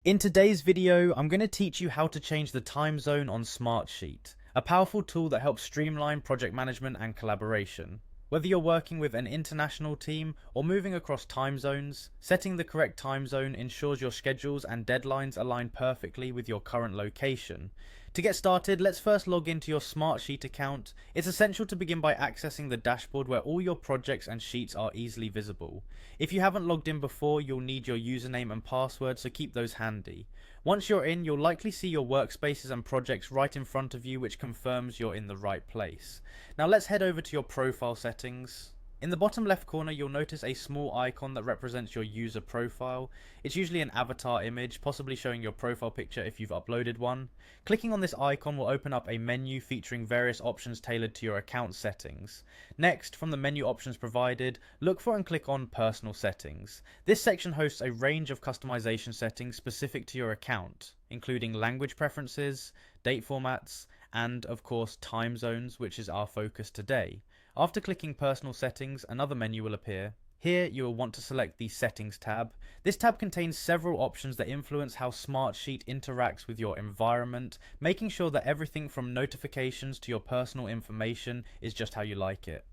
In today's video, I'm going to teach you how to change the time zone on Smartsheet, a powerful tool that helps streamline project management and collaboration. Whether you're working with an international team or moving across time zones, setting the correct time zone ensures your schedules and deadlines align perfectly with your current location. To get started, let's first log into your Smartsheet account. It's essential to begin by accessing the dashboard where all your projects and sheets are easily visible. If you haven't logged in before, you'll need your username and password, so keep those handy. Once you're in, you'll likely see your workspaces and projects right in front of you, which confirms you're in the right place. Now let's head over to your profile settings. In the bottom left corner, you'll notice a small icon that represents your user profile. It's usually an avatar image, possibly showing your profile picture if you've uploaded one. Clicking on this icon will open up a menu featuring various options tailored to your account settings. Next, from the menu options provided, look for and click on Personal Settings. This section hosts a range of customization settings specific to your account, including language preferences, date formats, and of course time zones, which is our focus today. After clicking Personal Settings, another menu will appear. Here you will want to select the Settings tab. This tab contains several options that influence how Smartsheet interacts with your environment, making sure that everything from notifications to your personal information is just how you like it.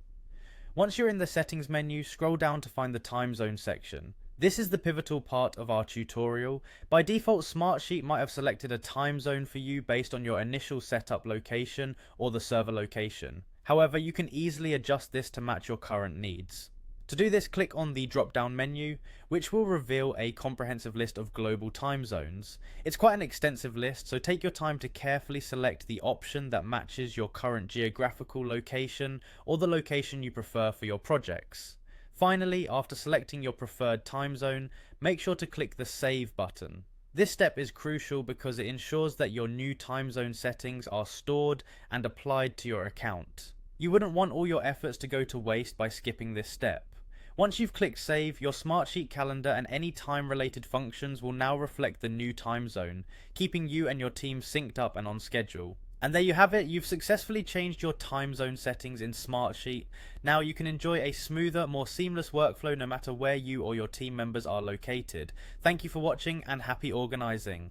Once you're in the Settings menu, scroll down to find the Time Zone section. This is the pivotal part of our tutorial. By default, Smartsheet might have selected a time zone for you based on your initial setup location or the server location. However, you can easily adjust this to match your current needs. To do this, click on the drop-down menu, which will reveal a comprehensive list of global time zones. It's quite an extensive list, so take your time to carefully select the option that matches your current geographical location or the location you prefer for your projects. Finally, after selecting your preferred time zone, make sure to click the Save button. This step is crucial because it ensures that your new time zone settings are stored and applied to your account. You wouldn't want all your efforts to go to waste by skipping this step. Once you've clicked Save, your Smartsheet calendar and any time-related functions will now reflect the new time zone, keeping you and your team synced up and on schedule. And there you have it, you've successfully changed your time zone settings in Smartsheet. Now you can enjoy a smoother, more seamless workflow no matter where you or your team members are located. Thank you for watching and happy organizing.